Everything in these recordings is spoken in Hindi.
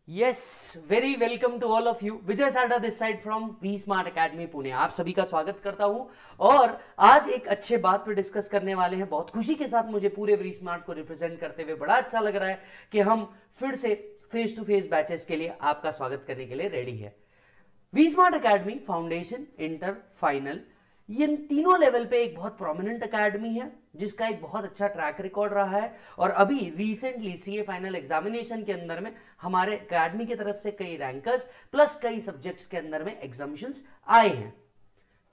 Yes, very welcome to all of you. Vijay Sada this side from V smart academy Pune. आप सभी का स्वागत करता हूं और आज एक अच्छे बात पर डिस्कस करने वाले हैं। बहुत खुशी के साथ मुझे पूरे वी स्मार्ट को रिप्रेजेंट करते हुए बड़ा अच्छा लग रहा है कि हम फिर से फेस टू फेस बैचेस के लिए आपका स्वागत करने के लिए रेडी है। V smart Academy foundation, inter, final, ये इन तीनों लेवल पे एक बहुत प्रोमिनेंट अकेडमी है जिसका एक बहुत अच्छा ट्रैक रिकॉर्ड रहा है। और अभी रिसेंटली सीए फाइनल एग्जामिनेशन के अंदर में हमारे अकेडमी की तरफ से कई रैंकर्स प्लस कई सब्जेक्ट्स के अंदर में एग्जामिनेशंस आए हैं।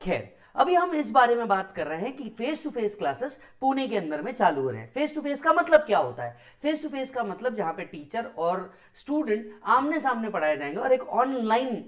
खैर, अभी हम इस बारे में बात कर रहे हैं कि face to face classes Pune के अंदर में चालू हो रहे हैं। फेस टू फेस का मतलब क्या होता है? फेस टू फेस का मतलब जहां पे टीचर और स्टूडेंट आमने सामने पढ़ाए जाएंगे और एक ऑनलाइन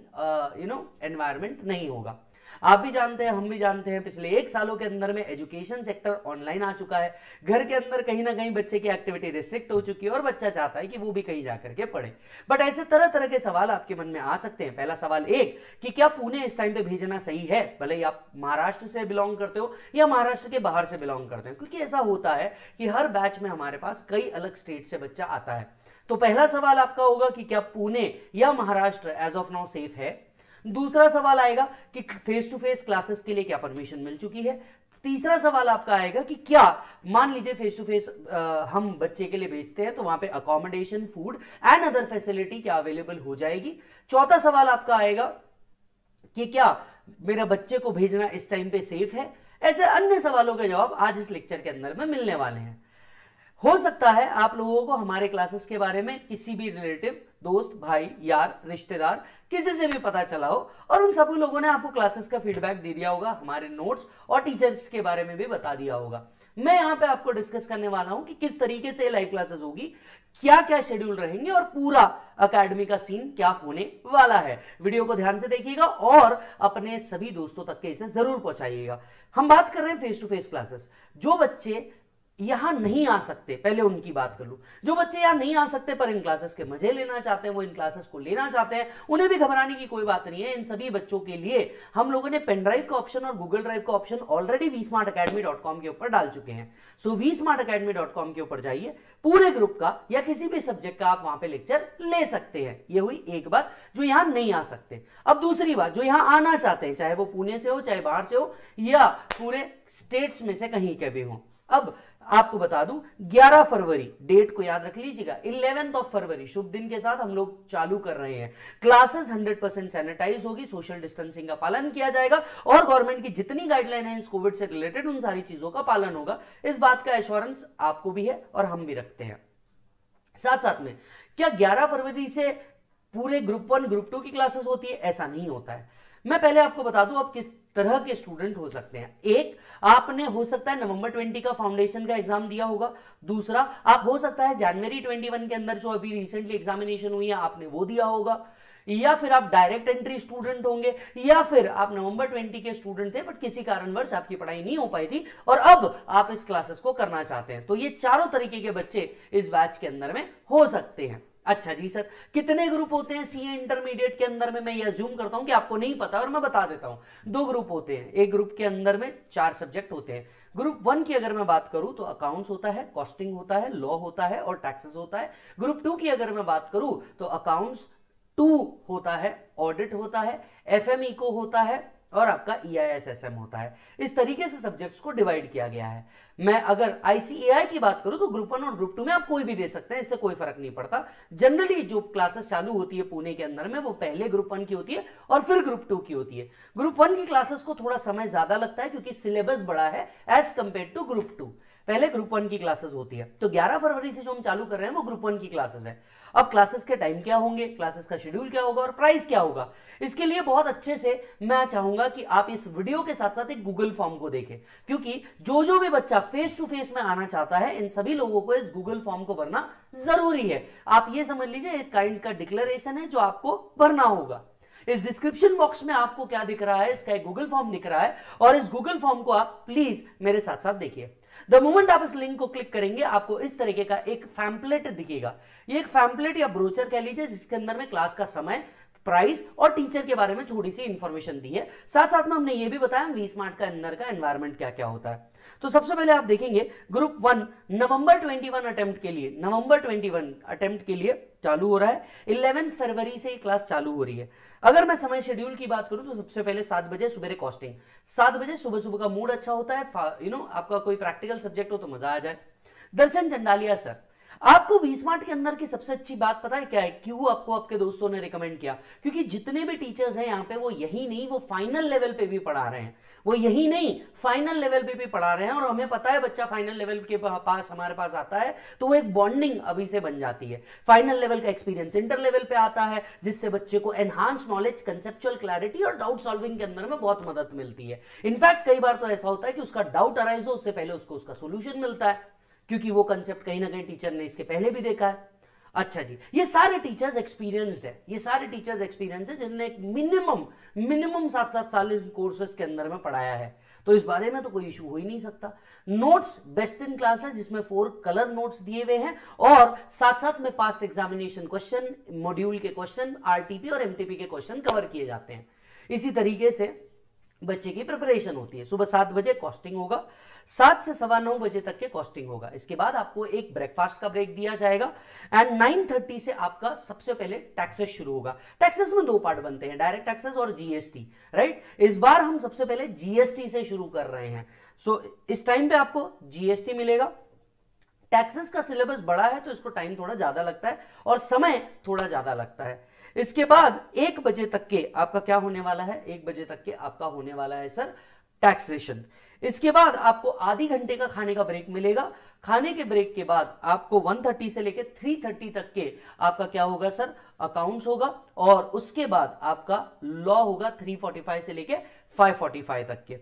एनवायरमेंट नहीं होगा। आप भी जानते हैं, हम भी जानते हैं, पिछले 1 सालों के अंदर में एजुकेशन सेक्टर ऑनलाइन आ चुका है। घर के अंदर कहीं ना कहीं बच्चे की एक्टिविटी रिस्ट्रिक्ट हो चुकी है और बच्चा चाहता है कि वो भी कहीं जाकर के पढ़े। बट ऐसे तरह तरह के सवाल आपके मन में आ सकते हैं। पहला सवाल एक कि क्या पुणे इस टाइम पे भेजना सही है, भले ही आप महाराष्ट्र से बिलोंग करते हो या महाराष्ट्र के बाहर से बिलोंग करते हो, क्योंकि ऐसा होता है कि हर बैच में हमारे पास कई अलग स्टेट से बच्चा आता है। तो पहला सवाल आपका होगा कि क्या पुणे या Maharashtra as of now safe है। दूसरा सवाल आएगा कि फेस टू फेस क्लासेस के लिए क्या परमिशन मिल चुकी है। तीसरा सवाल आपका आएगा कि क्या मान लीजिए फेस टू फेस हम बच्चे के लिए भेजते हैं तो वहां पे accommodation, food and other facility क्या अवेलेबल हो जाएगी। चौथा सवाल आपका आएगा कि क्या मेरे बच्चे को भेजना इस टाइम पे सेफ है। ऐसे अन्य सवालों के जवाब आज इस लेक्चर के अंदर में मिलने वाले हैं। हो सकता है आप लोगों को हमारे क्लासेस के बारे में किसी भी रिलेटिव, दोस्त, भाई, यार, रिश्तेदार, किसी से भी पता चला हो और उन सभी लोगों ने आपको क्लासेस का फीडबैक दे दिया होगा, हमारे नोट्स और टीचर्स के बारे में भी बता दिया होगा। मैं यहां पे आपको डिस्कस करने वाला हूं कि किस तरीके से लाइव क्लासेस होगी, क्या क्या शेड्यूल रहेंगे और पूरा अकेडमी का सीन क्या होने वाला है। वीडियो को ध्यान से देखिएगा और अपने सभी दोस्तों तक के इसे जरूर पहुंचाइएगा। हम बात कर रहे हैं फेस टू फेस क्लासेस। जो बच्चे यहां नहीं आ सकते, पहले उनकी बात कर लूं। जो बच्चे यहां नहीं आ सकते पर इन क्लासेस के मजे लेना चाहते हैं, वो इन क्लासेस को लेना चाहते हैं, उन्हें भी घबराने की कोई बात नहीं है। इन सभी बच्चों के लिए हम लोगों ने पेन ड्राइव का ऑप्शन और गूगल ड्राइव का ऑप्शन ऑलरेडी vsmartacademy.com के ऊपर डाल चुके हैं। सो vsmartacademy.com के ऊपर जाइए, पूरे ग्रुप का या किसी भी सब्जेक्ट का आप वहां पे लेक्चर ले सकते हैं। ये हुई एक बात, जो यहां नहीं आ सकते। अब दूसरी बात, जो यहां आना चाहते हैं, चाहे वो पुणे से हो, चाहे बाहर से हो या पूरे स्टेट्स में से कहीं के भी हो। अब आपको बता दूं, 11 फरवरी डेट को याद रख लीजिएगा, 11th ऑफ फरवरी शुभ दिन के साथ हम लोग चालू कर रहे हैं। क्लासेस 100% सैनिटाइज होगी, सोशल डिस्टेंसिंग का पालन किया जाएगा और गवर्नमेंट की जितनी गाइडलाइन है इस कोविड से रिलेटेड उन सारी चीजों का पालन होगा। इस बात का एश्योरेंस आपको भी है और हम भी रखते हैं। साथ साथ में क्या 11 फरवरी से पूरे ग्रुप 1 ग्रुप 2 की क्लासेस होती है? ऐसा नहीं होता है। मैं पहले आपको बता दूं आप किस तरह के स्टूडेंट हो सकते हैं। एक, आपने हो सकता है नवंबर 20 का फाउंडेशन का एग्जाम दिया होगा। दूसरा, आप हो सकता है जनवरी 21 के अंदर जो अभी रिसेंटली एग्जामिनेशन हुई है आपने वो दिया होगा, या फिर आप डायरेक्ट एंट्री स्टूडेंट होंगे, या फिर आप नवंबर 20 के स्टूडेंट थे बट किसी कारणवश आपकी पढ़ाई नहीं हो पाई थी और अब आप इस क्लासेस को करना चाहते हैं। तो ये चारों तरीके के बच्चे इस बैच के अंदर में हो सकते हैं। अच्छा जी सर, कितने ग्रुप होते हैं सीए इंटरमीडिएट के अंदर में? मैं ये अज्यूम करता हूं कि आपको नहीं पता और मैं बता देता हूं। 2 ग्रुप होते हैं। एक ग्रुप के अंदर में 4 सब्जेक्ट होते हैं। ग्रुप 1 की अगर मैं बात करूं तो अकाउंट्स होता है, कॉस्टिंग होता है, लॉ होता है और टैक्सेस होता है। ग्रुप 2 की अगर मैं बात करूं तो अकाउंट्स 2 होता है, ऑडिट होता है, एफएम इको होता है और आपका EISSM होता है। इस तरीके से सब्जेक्ट्स को डिवाइड किया गया है। मैं अगर ICAI की बात करूं तो ग्रुप 1 और ग्रुप 2 में आप कोई भी दे सकते हैं, इससे कोई फर्क नहीं पड़ता। जनरली जो क्लासेस चालू होती है पुणे के अंदर में वो पहले ग्रुप 1 की होती है और फिर ग्रुप 2 की होती है। ग्रुप 1 की क्लासेस को थोड़ा समय ज्यादा लगता है क्योंकि सिलेबस बड़ा है एज कंपेयर टू ग्रुप 2। पहले ग्रुप 1 की क्लासेस होती है। तो 11 फरवरी से जो हम चालू कर रहे हैं वो ग्रुप 1 की क्लासेस है। अब क्लासेस के टाइम क्या होंगे, क्लासेस का शेड्यूल क्या होगा और प्राइस क्या होगा, इसके लिए बहुत अच्छे से मैं चाहूंगा कि आप इस वीडियो के साथ साथ एक गूगल फॉर्म को देखें, क्योंकि जो भी बच्चा फेस टू फेस में आना चाहता है इन सभी लोगों को इस गूगल फॉर्म को भरना जरूरी है। आप ये समझ लीजिए एक काइंड का डिक्लेरेशन है जो आपको भरना होगा। इस डिस्क्रिप्शन बॉक्स में आपको क्या दिख रहा है, इसका एक गूगल फॉर्म दिख रहा है और इस गूगल फॉर्म को आप प्लीज मेरे साथ साथ देखिए। द मोमेंट आप इस लिंक को क्लिक करेंगे आपको इस तरीके का एक पैम्पलेट दिखेगा। ये एक पैम्पलेट या ब्रोचर कह लीजिए जिसके अंदर में क्लास का समय, प्राइस और टीचर के बारे में थोड़ी सी इंफॉर्मेशन दी है। साथ साथ में हमने ये भी बताया वी स्मार्ट का अंदर का एनवायरमेंट क्या क्या होता है। तो सबसे पहले आप देखेंगे ग्रुप 1 नवंबर 21 अटेम्प्ट के लिए चालू हो रहा है। 11 फरवरी से क्लास चालू हो रही है। अगर मैं समय शेड्यूल की बात करूं तो सबसे पहले 7 बजे सुबह कॉस्टिंग, 7 बजे सुबह का मूड अच्छा होता है, आपका कोई प्रैक्टिकल सब्जेक्ट हो तो मजा आ जाए। दर्शन चंडालिया सर, आपको वी स्मार्ट के अंदर की सबसे अच्छी बात पता है क्या है, क्यों आपको आपके दोस्तों ने रिकमेंड किया? क्योंकि जितने भी टीचर्स हैं यहाँ पे वो यही नहीं, वो फाइनल लेवल पे भी पढ़ा रहे हैं, वो यही नहीं फाइनल लेवल पे भी पढ़ा रहे हैं। और हमें पता है बच्चा फाइनल लेवल के पास हमारे पास आता है तो वो एक बॉन्डिंग अभी से बन जाती है। फाइनल लेवल का एक्सपीरियंस इंटर लेवल पे आता है, जिससे बच्चे को एनहांस नॉलेज, कंसेप्चुअल क्लैरिटी और डाउट सॉल्विंग के अंदर में बहुत मदद मिलती है। इनफैक्ट कई बार तो ऐसा होता है कि उसका डाउट अराइज हो उससे पहले उसको उसका सोल्यूशन मिलता है, क्योंकि वो कंसेप्ट कहीं ना कहीं टीचर ने इसके पहले भी देखा है। अच्छा जी, ये सारे टीचर्स एक्सपीरियंस्ड है, ये सारे टीचर्स एक्सपीरियंस है जिन्होंने एक मिनिमम 7-7 साल इस कोर्सेस के अंदर में पढ़ाया है, तो इस बारे में तो कोई इशू हो ही नहीं सकता। नोट्स बेस्ट इन क्लास है, जिसमें 4 कलर नोट्स दिए हुए हैं और साथ साथ में पास्ट एग्जामिनेशन क्वेश्चन, मॉड्यूल के क्वेश्चन, आरटीपी और एमटीपी के क्वेश्चन कवर किए जाते हैं। इसी तरीके से बच्चे की प्रिपरेशन होती है। सुबह 7 बजे कॉस्टिंग होगा, 7 से 9:15 बजे तक के कॉस्टिंग होगा। इसके बाद आपको एक ब्रेकफास्ट का ब्रेक दिया जाएगा एंड 9:30 से आपका सबसे पहले टैक्सेस शुरू होगा। टैक्सेस में 2 पार्ट बनते हैं, डायरेक्ट टैक्सेस और जीएसटी, राइट। इस बार हम सबसे पहले जीएसटी से शुरू कर रहे हैं। सो इस टाइम पे आपको जीएसटी मिलेगा। टैक्सेस का सिलेबस बड़ा है तो इसको टाइम थोड़ा ज्यादा लगता है और समय थोड़ा ज्यादा लगता है। इसके बाद 1 बजे तक के आपका क्या होने वाला है, 1 बजे तक के आपका होने वाला है सर टैक्सेशन। इसके बाद आपको आधी घंटे का खाने का ब्रेक मिलेगा। खाने के ब्रेक के बाद आपको 1:30 से लेकर 3:30 तक के आपका क्या होगा सर, अकाउंट्स होगा और उसके बाद आपका लॉ होगा 3:45 से लेकर 5:45 तक के।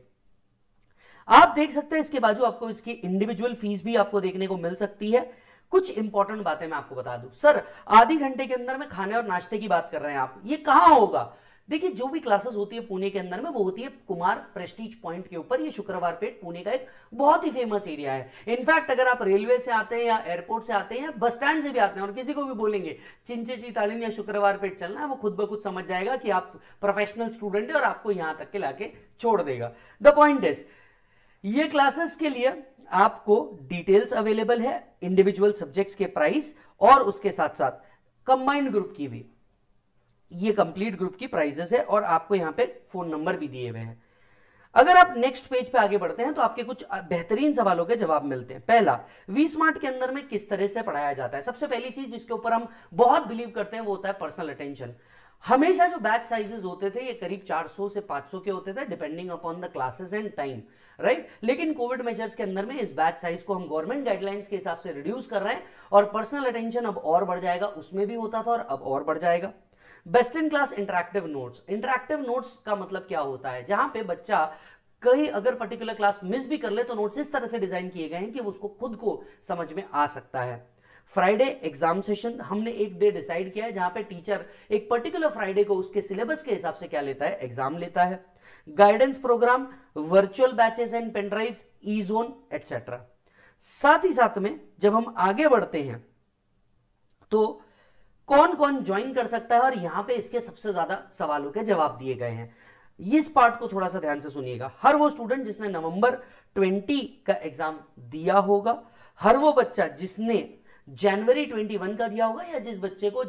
आप देख सकते हैं इसके बाजू आपको इसकी इंडिविजुअल फीस भी आपको देखने को मिल सकती है। कुछ इंपॉर्टेंट बातें मैं आपको बता दूं सर, आधी घंटे के अंदर में खाने और नाश्ते की बात कर रहे हैं आप, ये कहां होगा? देखिए जो भी क्लासेस होती है पुणे के अंदर में वो होती है कुमार प्रेस्टीज पॉइंट के ऊपर। ये शुक्रवार पेट पुणे का एक बहुत ही फेमस एरिया है। इनफैक्ट अगर आप रेलवे से आते हैं या एयरपोर्ट से आते हैं या बस स्टैंड से भी आते हैं और किसी को भी बोलेंगे चिंचे चितालिन या शुक्रवार पेट चलना है, वो खुद ब खुद समझ जाएगा कि आप प्रोफेशनल स्टूडेंट है और आपको यहां तक के लाके छोड़ देगा। द पॉइंट इज ये क्लासेस के लिए आपको डिटेल्स अवेलेबल है, इंडिविजुअल सब्जेक्ट्स के प्राइस और उसके साथ साथ कंबाइंड ग्रुप की भी, ये कंप्लीट ग्रुप की प्राइसेस है और आपको यहां पे फोन नंबर भी दिए हुए हैं। अगर आप नेक्स्ट पेज पे आगे बढ़ते हैं तो आपके कुछ बेहतरीन सवालों के जवाब मिलते हैं। पहला, वी स्मार्ट के अंदर में किस तरह से पढ़ाया जाता है। सबसे पहली चीज जिसके ऊपर हम बहुत बिलीव करते हैं वो होता है पर्सनल अटेंशन। हमेशा जो बैच साइजेस होते थे ये करीब 400 से 500 के होते थे depending upon the classes and time, right. लेकिन कोविड मेजर्स के अंदर में इस बैच साइज को हम गवर्नमेंट गाइडलाइंस के हिसाब से रिड्यूस कर रहे हैं और पर्सनल अटेंशन अब और बढ़ जाएगा, उसमें भी होता था और अब और बढ़ जाएगा। Best in class interactive notes. Interactive notes का मतलब क्या होता है, जहां पे बच्चा कहीं अगर पर्टिकुलर क्लास मिस भी कर ले तो नोट्स इस तरह से डिजाइन किए गए हैं कि उसको खुद को समझ में आ सकता है। फ्राइडे एग्जाम सेशन, हमने एक डे डिसाइड किया है जहां पे टीचर एक पर्टिकुलर फ्राइडे को उसके सिलेबस के हिसाब से क्या लेता है, एग्जाम लेता है। Guidance programme, virtual batches and pendrives, E zone etcetera. साथ ही साथ में जब हम आगे बढ़ते हैं तो कौन कौन ज्वाइन कर सकता है और यहां पे इसके सबसे ज्यादा सवालों के जवाब दिए गए हैं। इस पार्ट को थोड़ा सा ध्यान से सुनिएगा। हर वो स्टूडेंट जिसने नवंबर 20 का एग्जाम दिया होगा, हर वो बच्चा जिसने जनवरी 21 का दिया होगा या जिस बच्चे को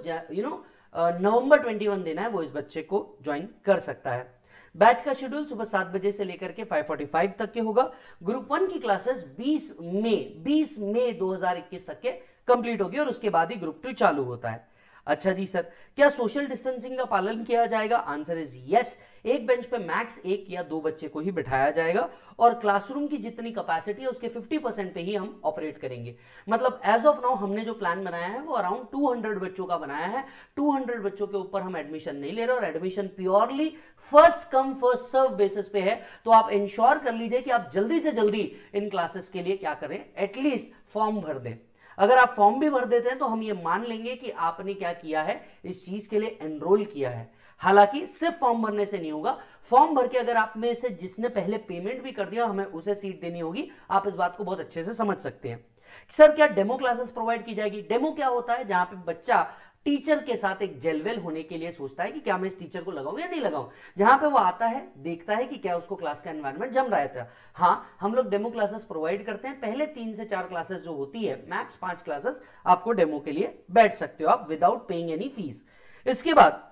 नवंबर 21 देना है वो इस बच्चे को ज्वाइन कर सकता है। बैच का शेड्यूल सुबह 7 बजे से लेकर के 5:45 तक के होगा। ग्रुप 1 की क्लासेस 20 मई 2021 तक के कंप्लीट होगी और उसके बाद ही ग्रुप 2 चालू होता है। अच्छा जी सर, क्या सोशल डिस्टेंसिंग का पालन किया जाएगा? Answer is yes. एक बेंच पे मैक्स 1 या 2 बच्चे को ही बिठाया जाएगा और क्लासरूम की जितनी कैपेसिटी है उसके 50% पे ही हम ऑपरेट करेंगे। मतलब एज ऑफ नाउ हमने जो प्लान बनाया है वो अराउंड 200 बच्चों का बनाया है। 200 बच्चों के ऊपर हम एडमिशन नहीं ले रहे और admission purely first come first serve basis पे है। तो आप इंश्योर कर लीजिए कि आप जल्दी से जल्दी इन क्लासेस के लिए क्या करें, एटलीस्ट फॉर्म भर दें। अगर आप फॉर्म भी भर देते हैं तो हम ये मान लेंगे कि आपने क्या किया है, इस चीज के लिए एनरोल किया है। हालांकि सिर्फ फॉर्म भरने से नहीं होगा, फॉर्म भर के अगर आप में से जिसने पहले पेमेंट भी कर दिया हमें उसे सीट देनी होगी। आप इस बात को बहुत अच्छे से समझ सकते हैं। सर क्या डेमो क्लासेस प्रोवाइड की जाएगी? डेमो क्या होता है, जहां पे बच्चा टीचर के साथ एक जेलवेल होने के लिए सोचता है कि क्या मैं इस टीचर को लगाऊं या नहीं लगाऊं। जहां पे वो आता है, देखता है कि क्या उसको क्लास का एनवायरनमेंट जम रहा था। हाँ, हम लोग डेमो क्लासेस प्रोवाइड करते हैं। पहले 3 से 4 क्लासेस जो होती है, मैक्स 5 क्लासेस आपको डेमो के लिए बैठ सकते हो आप विदाउट पेइंग एनी फीस। इसके बाद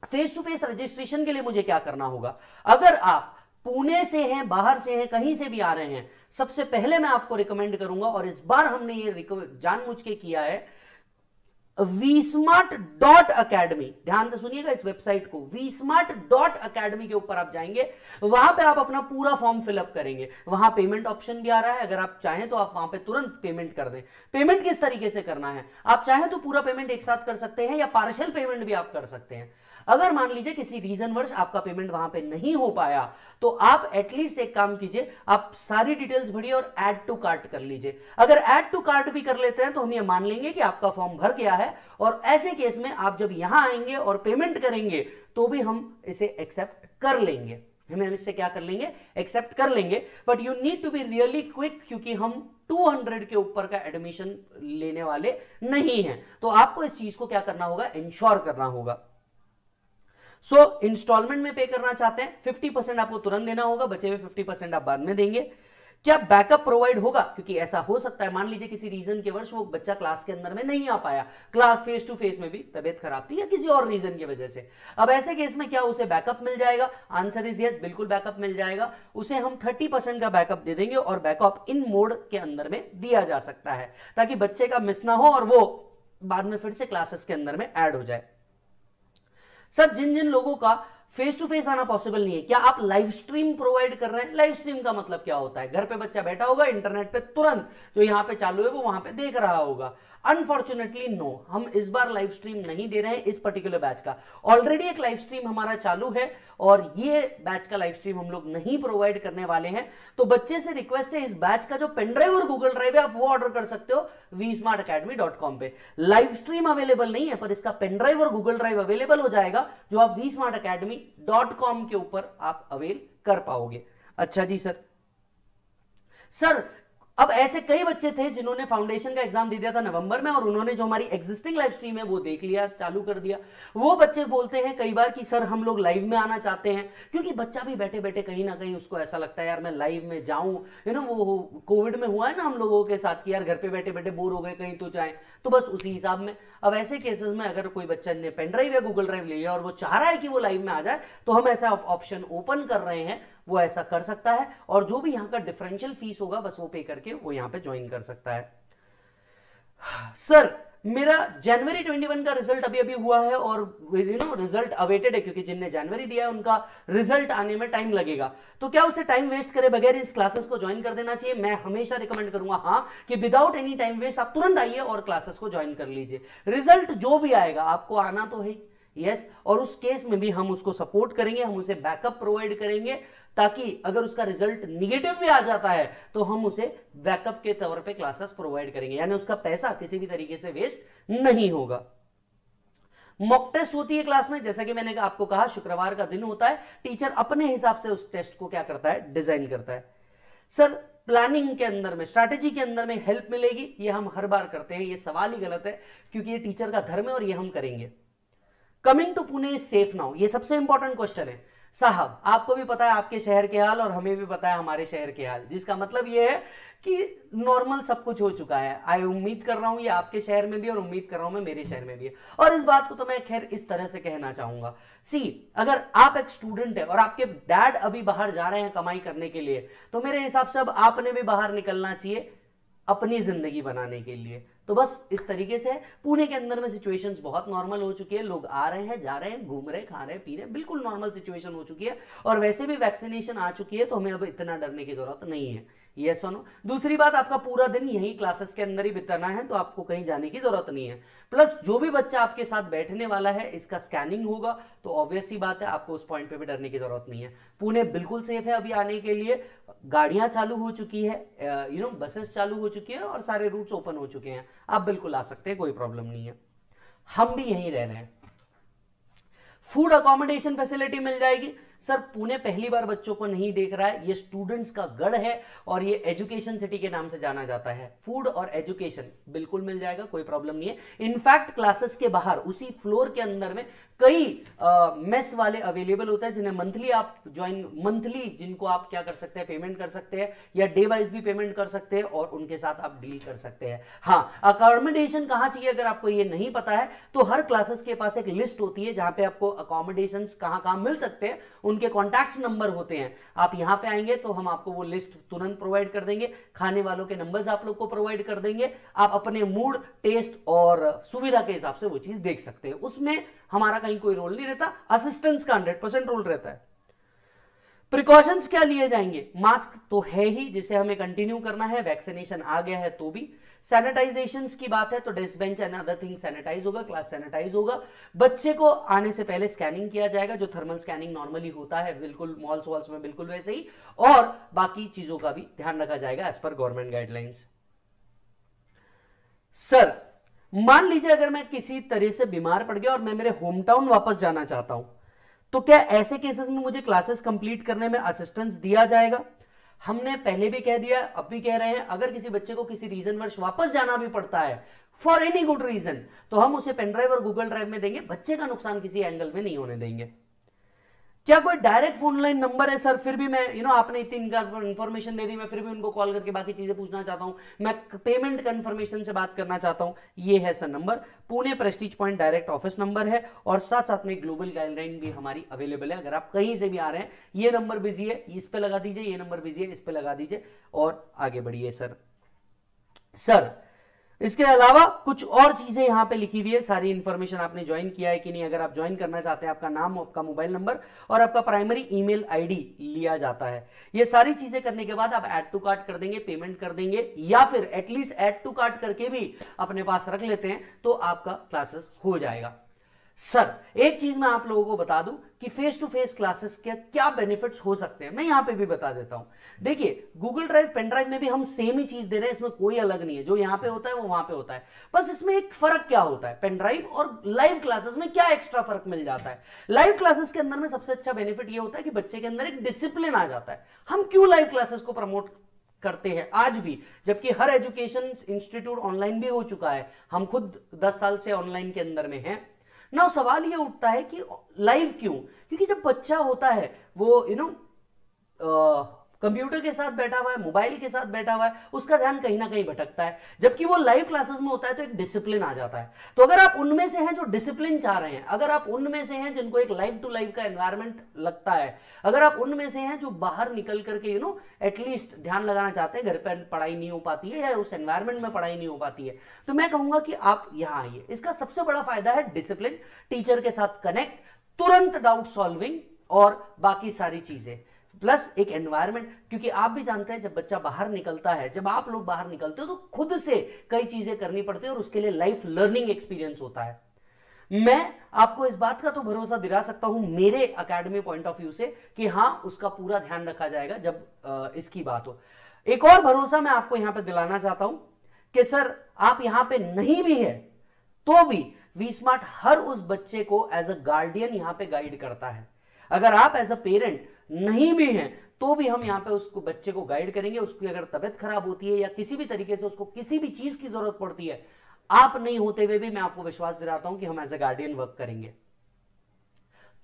फेस टू फेस रजिस्ट्रेशन के लिए मुझे क्या करना होगा? अगर आप पुणे से हैं, बाहर से हैं, कहीं से भी आ रहे हैं, सबसे पहले मैं आपको रिकमेंड करूंगा, और इस बार हमने ये जानबूझ के किया है, vsmart.academy, ध्यान से सुनिएगा इस वेबसाइट को, vsmart.academy के ऊपर आप जाएंगे, वहां पे आप अपना पूरा फॉर्म फिलअप करेंगे। वहां पेमेंट ऑप्शन भी आ रहा है, अगर आप चाहें तो आप वहां पे तुरंत पेमेंट कर दें। पेमेंट किस तरीके से करना है? आप चाहें तो पूरा पेमेंट एक साथ कर सकते हैं या पार्शियल पेमेंट भी आप कर सकते हैं। अगर मान लीजिए किसी रीजन वर्ष आपका पेमेंट वहां पे नहीं हो पाया, तो आप एटलीस्ट एक काम कीजिए, आप सारी डिटेल्स भरिए और ऐड टू कार्ट कर लीजिए। अगर ऐड टू कार्ट भी कर लेते हैं तो हम ये मान लेंगे कि आपका फॉर्म भर गया है, और ऐसे केस में आप जब यहां आएंगे और पेमेंट करेंगे तो भी हम इसे एक्सेप्ट कर लेंगे। हम इससे क्या कर लेंगे? एक्सेप्ट कर लेंगे। But you need to be really quick, क्योंकि हम 200 के ऊपर का एडमिशन लेने वाले नहीं हैं। तो आपको इस चीज को क्या करना होगा? इंश्योर करना होगा। सो इंस्टॉलमेंट में पे करना चाहते हैं, 50% आपको तुरंत देना होगा, बचे हुए 50% आप बाद में देंगे। क्या बैकअप प्रोवाइड होगा? क्योंकि ऐसा हो सकता है, मान लीजिए किसी रीजन के वर्ष वो बच्चा क्लास के अंदर में नहीं आ पाया, क्लास फेस टू फेस में भी तबियत खराब थी या किसी और रीजन की वजह से। अब ऐसे केस में क्या उसे बैकअप मिल जाएगा? आंसर इज यस, बिल्कुल बैकअप मिल जाएगा। उसे हम 30% का बैकअप दे देंगे, और बैकअप इन मोड के अंदर में दिया जा सकता है, ताकि बच्चे का मिस ना हो और वो बाद में फिर से क्लासेस के अंदर में ऐड हो जाए। सर, जिन जिन लोगों का फेस टू फेस आना पॉसिबल नहीं है, क्या आप लाइव स्ट्रीम प्रोवाइड कर रहे हैं? लाइव स्ट्रीम का मतलब क्या होता है? घर पे बच्चा बैठा होगा, इंटरनेट पे तुरंत जो यहां पे चालू है वो वहां पे देख रहा होगा। अनफॉर्चुनेटली नो, हम इस बार लाइव स्ट्रीम नहीं दे रहे हैं इस पर्टिकुलर बैच का। ऑलरेडी एक लाइव स्ट्रीम हमारा चालू है, और ये बैच का लाइव स्ट्रीम हम लोग नहीं प्रोवाइड करने वाले हैं। तो बच्चे से रिक्वेस्ट है, इस बैच का जो पेनड्राइव और गूगल ड्राइव है आप वो ऑर्डर कर सकते हो vsmartacademy.com पे। लाइव स्ट्रीम अवेलेबल नहीं है, पर इसका पेनड्राइव और गूगल ड्राइव अवेलेबल हो जाएगा, जो आप vsmartacademy.com के ऊपर आप अवेल कर पाओगे। अच्छा जी सर, अब ऐसे कई बच्चे थे जिन्होंने फाउंडेशन का एग्जाम दे दिया था नवंबर में, और उन्होंने जो हमारी एग्जिस्टिंग लाइव स्ट्रीम है वो देख लिया, चालू कर दिया। वो बच्चे बोलते हैं कई बार कि सर हम लोग लाइव में आना चाहते हैं, क्योंकि बच्चा भी बैठे बैठे कहीं ना कहीं उसको ऐसा लगता है यार मैं लाइव में जाऊं। वो कोविड में हुआ है ना हम लोगों के साथ कि यार घर पे बैठे बैठे बोर हो गए, कहीं तो जाए, तो बस उसी हिसाब में। अब ऐसे केसेस में अगर कोई बच्चा ने पेन ड्राइव या गूगल ड्राइव ले लिया और वो चाह रहा है कि वो लाइव में आ जाए, तो हम ऐसा ऑप्शन ओपन कर रहे हैं, वो ऐसा कर सकता है। और जो भी यहाँ का डिफरेंशियल फीस होगा बस वो पे करके वो यहाँ पे ज्वाइन कर सकता है। सर, मेरा जनवरी 21 का रिजल्ट अभी अभी हुआ है, और रिजल्ट अवेटेड है, क्योंकि जिनने जनवरी दिया है उनका रिजल्ट आने में टाइम लगेगा। तो क्या उसे टाइम वेस्ट करे बगैर इस क्लासेस को ज्वाइन कर देना चाहिए? मैं हमेशा रिकमेंड करूंगा हाँ, कि विदाउट एनी टाइम वेस्ट आप तुरंत आइए और क्लासेस को ज्वाइन कर लीजिए। रिजल्ट जो भी आएगा आपको आना तो है, यस, और उस केस में भी हम उसको सपोर्ट करेंगे, हम उसे बैकअप प्रोवाइड करेंगे, ताकि अगर उसका रिजल्ट निगेटिव भी आ जाता है तो हम उसे बैकअप के तौर पे क्लासेस प्रोवाइड करेंगे, यानी उसका पैसा किसी भी तरीके से वेस्ट नहीं होगा। मॉक टेस्ट होती है क्लास में, जैसा कि मैंने आपको कहा शुक्रवार का दिन होता है, टीचर अपने हिसाब से उस टेस्ट को क्या करता है? डिजाइन करता है। सर, प्लानिंग के अंदर में, स्ट्रैटेजी के अंदर में हेल्प मिलेगी? ये हम हर बार करते हैं, ये सवाल ही गलत है, क्योंकि ये टीचर का धर्म है और ये हम करेंगे। Coming to Pune is safe now, ये सबसे इंपॉर्टेंट क्वेश्चन है। साहब, आपको भी पता है आपके शहर के हाल और हमें भी पता है हमारे शहर के हाल, जिसका मतलब ये है कि नॉर्मल सब कुछ हो चुका है। आई उम्मीद कर रहा हूं ये आपके शहर में भी, और उम्मीद कर रहा हूं मैं मेरे शहर में भी है। और इस बात को तो मैं खैर इस तरह से कहना चाहूंगा, अगर आप एक स्टूडेंट है और आपके डैड अभी बाहर जा रहे हैं कमाई करने के लिए, तो मेरे हिसाब से अब आपने भी बाहर निकलना चाहिए अपनी जिंदगी बनाने के लिए। तो बस इस तरीके से पुणे के अंदर में सिचुएशंस बहुत नॉर्मल हो चुकी है, लोग आ रहे हैं, जा रहे हैं, घूम रहे, खा रहे, पी रहे, बिल्कुल नॉर्मल सिचुएशन हो चुकी है। और वैसे भी वैक्सीनेशन आ चुकी है, तो हमें अब इतना डरने की जरूरत नहीं है। यस और नो। दूसरी बात, आपका पूरा दिन यही क्लासेस के अंदर ही बिताना है, तो आपको कहीं जाने की जरूरत नहीं है। प्लस जो भी बच्चा आपके साथ बैठने वाला है, इसका स्कैनिंग होगा, तो ऑब्वियस ही बात है आपको उस पॉइंट पे भी डरने की जरूरत नहीं है। पुणे बिल्कुल सेफ है अभी आने के लिए, गाड़ियां चालू हो चुकी है, बसेस चालू हो चुकी है, और सारे रूट्स ओपन हो चुके हैं, आप बिल्कुल आ सकते हैं, कोई प्रॉब्लम नहीं है। हम भी यहीं रह रहे हैं। फूड अकोमोडेशन फैसिलिटी मिल जाएगी। सर पुणे पहली बार बच्चों को नहीं देख रहा है, ये स्टूडेंट्स का गढ़ है और ये एजुकेशन सिटी के नाम से जाना जाता है। फूड और एजुकेशन बिल्कुल मिल जाएगा, कोई प्रॉब्लम नहीं है। इनफैक्ट क्लासेस के बाहर उसी फ्लोर के अंदर में कई मेस वाले अवेलेबल होते हैं जिन्हें मंथली आप मंथली जिनको आप क्या कर सकते हैं, पेमेंट कर सकते हैं या डे वाइज भी पेमेंट कर सकते हैं और उनके साथ आप डील कर सकते हैं। हाँ, अकोमोडेशन कहां चाहिए अगर आपको ये नहीं पता है तो हर क्लासेस के पास एक लिस्ट होती है जहां पे आपको अकोमोडेशंस कहां कहां मिल सकते हैं, उनके कॉन्टैक्ट नंबर होते हैं। आप यहां पे आएंगे तो हम आपको वो लिस्ट तुरंत प्रोवाइड कर देंगे, खाने वालों के नंबर्स आप लोग को प्रोवाइड कर देंगे। आप अपने मूड, टेस्ट और सुविधा के हिसाब से वो चीज देख सकते हैं, उसमें हमारा कहीं कोई रोल नहीं रहता, असिस्टेंस का 100% रोल रहता है। प्रिकॉशंस क्या लिए जाएंगे? मास्क तो है ही जिसे हमें कंटिन्यू करना है, वैक्सीनेशन आ गया है तो भी। सैनिटाइजेशंस की बात है तो desk bench and other thing sanitize होगा, क्लास सैनिटाइज होगा। बच्चे को आने से पहले स्कैनिंग किया जाएगा, जो थर्मल स्कैनिंग नॉर्मली होता है बिल्कुल मॉल्स वॉल्स में बिल्कुल वैसे ही, और बाकी चीजों का भी ध्यान रखा जाएगा as per government guidelines. Sir मान लीजिए अगर मैं किसी तरह से बीमार पड़ गया और मैं मेरे होम टाउन वापस जाना चाहता हूं, तो क्या ऐसे केसेस में मुझे क्लासेस कंप्लीट करने में असिस्टेंस दिया जाएगा? हमने पहले भी कह दिया, अब भी कह रहे हैं, अगर किसी बच्चे को किसी रीजन वर्ष वापस जाना भी पड़ता है फॉर एनी गुड रीजन, तो हम उसे पेन ड्राइव और गूगल ड्राइव में देंगे, बच्चे का नुकसान किसी एंगल में नहीं होने देंगे। क्या कोई डायरेक्ट फोन लाइन नंबर है? सर फिर भी मैं आपने इतनी इंफॉर्मेशन दे दी, मैं फिर भी उनको कॉल करके बाकी चीजें पूछना चाहता हूं, मैं पेमेंट कंफर्मेशन से बात करना चाहता हूं। ये है sir number, Pune Prestige point direct office number है, और साथ साथ में ग्लोबल गाइडलाइन भी हमारी अवेलेबल है। अगर आप कहीं से भी आ रहे हैं, ये नंबर बिजी है, इस पे लगा दीजिए, ये नंबर बिजी है, इस पे लगा दीजिए और आगे बढ़िए। सर इसके अलावा कुछ और चीजें यहां पे लिखी हुई है, सारी इंफॉर्मेशन आपने ज्वाइन किया है कि नहीं, अगर आप ज्वाइन करना चाहते हैं आपका नाम, आपका मोबाइल नंबर और आपका प्राइमरी ईमेल आईडी लिया जाता है। ये सारी चीजें करने के बाद आप ऐड टू कार्ट कर देंगे, पेमेंट कर देंगे, या फिर एटलीस्ट ऐड टू कार्ट करके भी अपने पास रख लेते हैं तो आपका क्लासेस हो जाएगा। सर एक चीज मैं आप लोगों को बता दूं कि फेस टू फेस क्लासेस के क्या बेनिफिट्स हो सकते हैं, मैं यहां पे भी बता देता हूं। देखिए गूगल ड्राइव, पेन ड्राइव में भी हम सेम ही चीज दे रहे हैं, इसमें कोई अलग नहीं है, जो यहां पे होता है वो वहां पे होता है। बस इसमें एक फर्क क्या होता है, पेन ड्राइव और लाइव क्लासेस में क्या एक्स्ट्रा फर्क मिल जाता है। लाइव क्लासेस के अंदर में सबसे अच्छा बेनिफिट ये होता है कि बच्चे के अंदर एक डिसिप्लिन आ जाता है। हम क्यों लाइव क्लासेस को प्रमोट करते हैं आज भी, जबकि हर एजुकेशन इंस्टीट्यूट ऑनलाइन भी हो चुका है, हम खुद 10 साल से ऑनलाइन के अंदर में हैं ना। सवाल ये उठता है कि लाइव क्यों? क्योंकि जब बच्चा होता है वो कंप्यूटर के साथ बैठा हुआ है, मोबाइल के साथ बैठा हुआ है, उसका ध्यान कहीं ना कहीं भटकता है, जबकि वो लाइव क्लासेस में होता है तो एक डिसिप्लिन आ जाता है। तो अगर आप उनमें से हैं जो डिसिप्लिन चाह रहे हैं, अगर आप उनमें से हैं जिनको एक लाइव टू लाइव का एनवायरनमेंट लगता है, अगर आप उनमें से हैं जो बाहर निकल करके एटलीस्ट ध्यान लगाना चाहते हैं, घर पर पढ़ाई नहीं हो पाती है या उस एनवायरनमेंट में पढ़ाई नहीं हो पाती है, तो मैं कहूंगा कि आप यहां आइए। इसका सबसे बड़ा फायदा है डिसिप्लिन, टीचर के साथ कनेक्ट, तुरंत डाउट सॉल्विंग और बाकी सारी चीजें, प्लस एक एनवायरनमेंट। क्योंकि आप भी जानते हैं जब बच्चा बाहर निकलता है, जब आप लोग बाहर निकलते हो तो खुद से कई चीजें करनी पड़ती है और उसके लिए लाइफ लर्निंग एक्सपीरियंस होता है। मैं आपको इस बात का तो भरोसा दिला सकता हूं मेरे एकेडमी पॉइंट ऑफ व्यू से कि हां उसका पूरा ध्यान रखा जाएगा जब इसकी बात हो। एक और भरोसा मैं आपको यहां पे दिलाना चाहता हूं कि सर आप यहां पे नहीं भी है तो भी वी स्मार्ट हर उस बच्चे को एज अ गार्डियन यहां पे गाइड करता है। अगर आप एज अ पेरेंट नहीं भी हैं तो भी हम यहां पे उसको बच्चे को गाइड करेंगे। उसकी अगर तबीयत खराब होती है या किसी भी तरीके से उसको किसी भी चीज की जरूरत पड़ती है, आप नहीं होते हुए भी मैं आपको विश्वास दिलाता हूं कि हम एज अ गार्डियन वर्क करेंगे।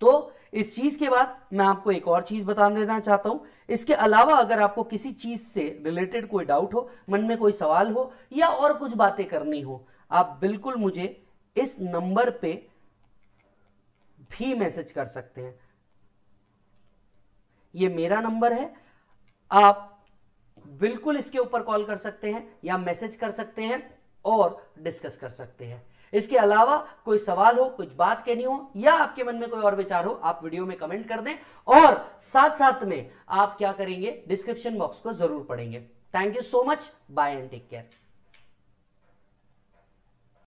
तो इस चीज के बाद मैं आपको एक और चीज बता देना चाहता हूं। इसके अलावा अगर आपको किसी चीज से रिलेटेड कोई डाउट हो, मन में कोई सवाल हो या और कुछ बातें करनी हो, आप बिल्कुल मुझे इस नंबर पे भी मैसेज कर सकते हैं। ये मेरा नंबर है, आप बिल्कुल इसके ऊपर कॉल कर सकते हैं या मैसेज कर सकते हैं और डिस्कस कर सकते हैं। इसके अलावा कोई सवाल हो, कुछ बात कहनी हो या आपके मन में कोई और विचार हो, आप वीडियो में कमेंट कर दें और साथ साथ में आप क्या करेंगे, डिस्क्रिप्शन बॉक्स को जरूर पढ़ेंगे। Thank you so much, bye and take care.